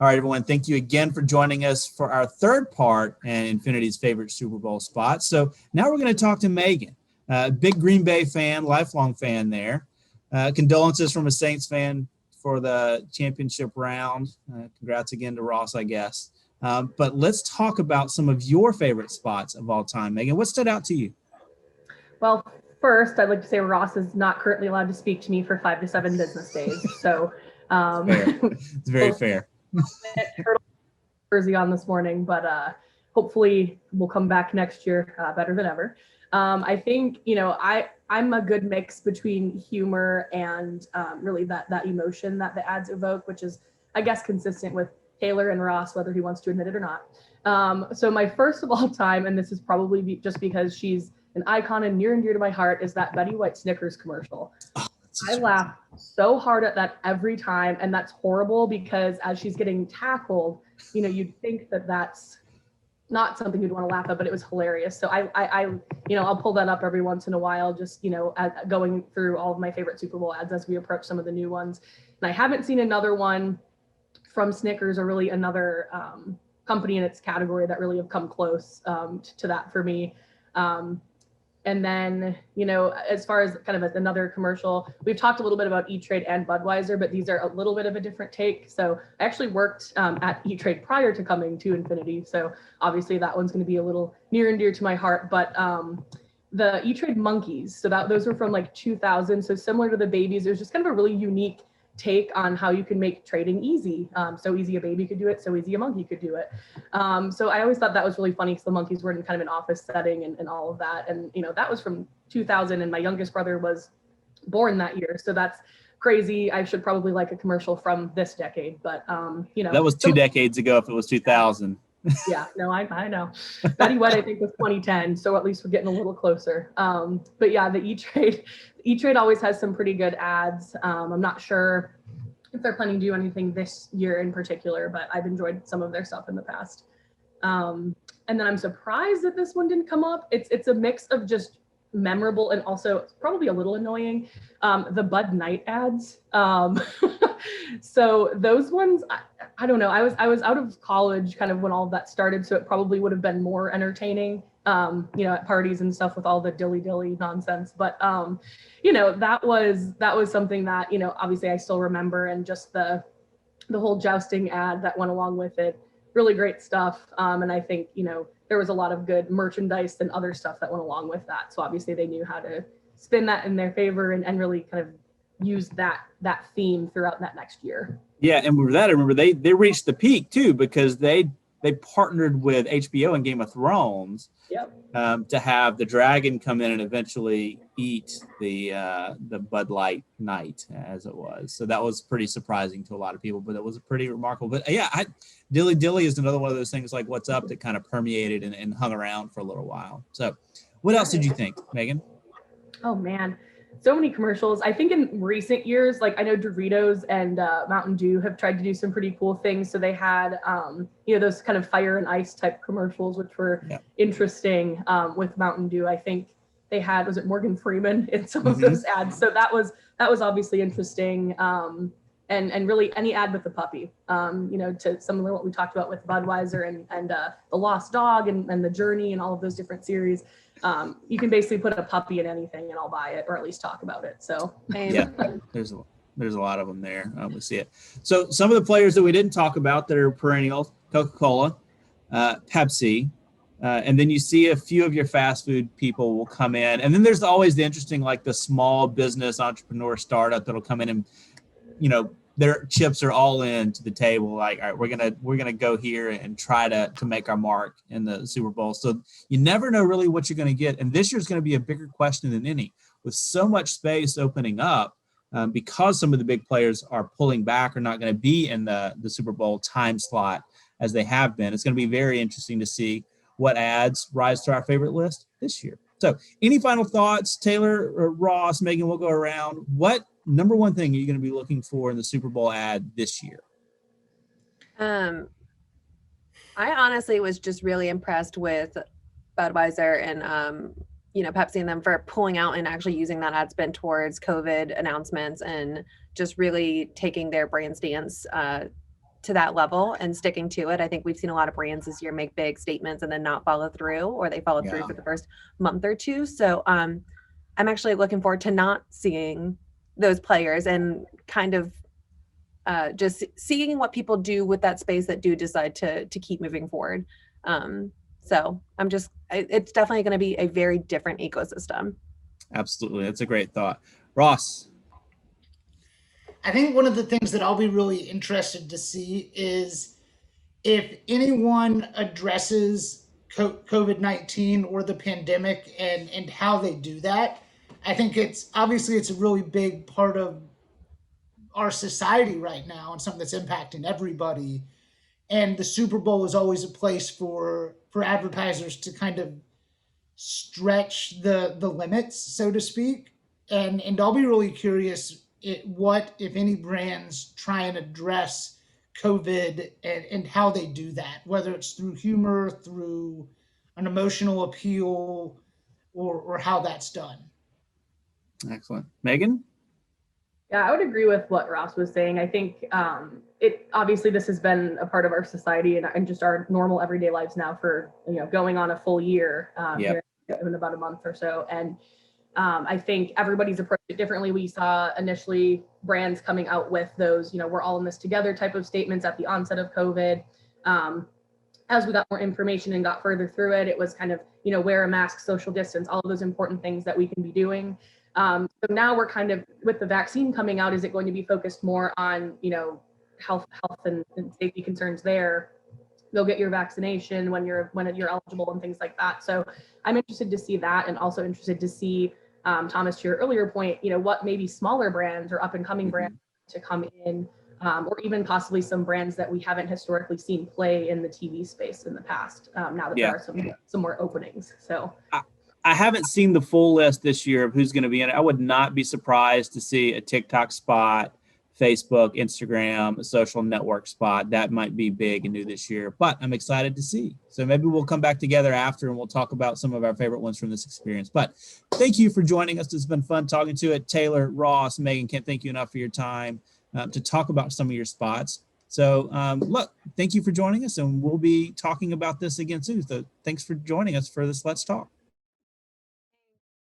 All right, everyone. Thank you again for joining us for our third part and Infinity's favorite Super Bowl spot. So now we're going to talk to Meghan, big Green Bay fan, lifelong fan there. Condolences from a Saints fan for the championship round. Congrats again to Ross, I guess. But let's talk about some of your favorite spots of all time. Meghan, what stood out to you? Well, first, I'd like to say Ross is not currently allowed to speak to me for 5 to 7 business days. So it's very fair. Jersey on this morning, but hopefully we'll come back next year better than ever. I think I'm a good mix between humor and really that emotion that the ads evoke, which is I guess consistent with Taylor and Ross, whether he wants to admit it or not. So my first of all time, and this is probably just because she's an icon and near to my heart, is that Betty White Snickers commercial. I laugh so hard at that every time, and that's horrible because as she's getting tackled, you'd think that that's not something you'd want to laugh at, but it was hilarious. So I'll pull that up every once in a while, just going through all of my favorite Super Bowl ads as we approach some of the new ones. And I haven't seen another one from Snickers or really another company in its category that really have come close to that for me. And then, as far as kind of another commercial, we've talked a little bit about E-Trade and Budweiser, but these are a little bit of a different take. So I actually worked at E-Trade prior to coming to Infinity. So obviously that one's going to be a little near and dear to my heart. But the E-Trade monkeys, so those were from like 2000. So similar to the babies, it was just kind of a really unique take on how you can make trading easy. So easy a baby could do it, so easy a monkey could do it. So I always thought that was really funny because the monkeys were in kind of an office setting and all of that. And, that was from 2000 and my youngest brother was born that year. So that's crazy. I should probably like a commercial from this decade, but, That was 2 decades ago if it was 2000. Yeah, no, I know. Betty White, I think, was 2010, so at least we're getting a little closer. But yeah, the E-Trade always has some pretty good ads. I'm not sure if they're planning to do anything this year in particular, but I've enjoyed some of their stuff in the past. And then I'm surprised that this one didn't come up. It's a mix of just memorable and also probably a little annoying. The Bud Night ads. So those ones, I don't know. I was out of college kind of when all of that started, so it probably would have been more entertaining, at parties and stuff with all the dilly nonsense. But that was something that obviously I still remember, and just the whole jousting ad that went along with it, really great stuff. And I think there was a lot of good merchandise and other stuff that went along with that. So obviously they knew how to spin that in their favor and really kind of use that theme throughout that next year. Yeah, and with that, I remember they reached the peak too because they partnered with HBO and Game of Thrones. Yep. To have the dragon come in and eventually eat the Bud Light night as it was. So that was pretty surprising to a lot of people, but it was pretty remarkable. But yeah, Dilly is another one of those things like What's Up that kind of permeated and hung around for a little while. So what else did you think, Meghan? Oh man, so many commercials. I think in recent years, like I know Doritos and Mountain Dew have tried to do some pretty cool things. So they had, those kind of fire and ice type commercials, which were interesting with Mountain Dew. I think they had, was it Morgan Freeman in some of those ads? So that was obviously interesting. And really any ad with the puppy, to similar what we talked about with Budweiser and the Lost Dog and the Journey and all of those different series. You can basically put a puppy in anything and I'll buy it, or at least talk about it. So yeah, there's a lot of them there. We see it. So some of the players that we didn't talk about that are perennial: Coca-Cola, Pepsi, and then you see a few of your fast food people will come in, and then there's always the interesting, like the small business entrepreneur startup that'll come in and their chips are all in to the table. Like, all right, we're gonna go here and try to make our mark in the Super Bowl. So you never know really what you're going to get. And this year's going to be a bigger question than any, with so much space opening up because some of the big players are pulling back or not going to be in the Super Bowl time slot as they have been. It's going to be very interesting to see what ads rise to our favorite list this year. So any final thoughts, Taylor or Ross, Meghan, we'll go around. What number one thing are you going to be looking for in the Super Bowl ad this year? I honestly was just really impressed with Budweiser and, Pepsi and them for pulling out and actually using that ad spend towards COVID announcements and just really taking their brand stance to that level and sticking to it. I think we've seen a lot of brands this year make big statements and then not follow through, or they follow through for the first month or two. So I'm actually looking forward to not seeing those players and kind of just seeing what people do with that space that do decide to keep moving forward. So it's definitely going to be a very different ecosystem. Absolutely. That's a great thought. Ross. I think one of the things that I'll be really interested to see is if anyone addresses COVID-19 or the pandemic and how they do that. I think it's a really big part of our society right now and something that's impacting everybody. And the Super Bowl is always a place for advertisers to kind of stretch the limits, so to speak. And I'll be really curious what, if any, brands try and address COVID and how they do that, whether it's through humor, through an emotional appeal, or how that's done. Excellent. Meghan? Yeah, I would agree with what Ross was saying. I think it obviously this has been a part of our society and just our normal everyday lives now for going on a full year here in about a month or so. And I think everybody's approached it differently. We saw initially brands coming out with those, we're all in this together type of statements at the onset of COVID. As we got more information and got further through it, it was kind of, wear a mask, social distance, all of those important things that we can be doing. So now we're kind of, with the vaccine coming out, is it going to be focused more on, health and safety concerns there? Go get your vaccination when you're eligible and things like that. So I'm interested to see that, and also interested to see, Thomas, to your earlier point, what maybe smaller brands or up and coming brands to come in, or even possibly some brands that we haven't historically seen play in the TV space in the past. Now that there are some more openings. So I haven't seen the full list this year of who's going to be in it. I would not be surprised to see a TikTok spot, Facebook, Instagram, a social network spot. That might be big and new this year, but I'm excited to see. So maybe we'll come back together after and we'll talk about some of our favorite ones from this experience. But thank you for joining us. It's been fun talking to it. Taylor, Ross, Meghan, can't thank you enough for your time to talk about some of your spots. So look, thank you for joining us, and we'll be talking about this again soon. So thanks for joining us for this Let's Talk.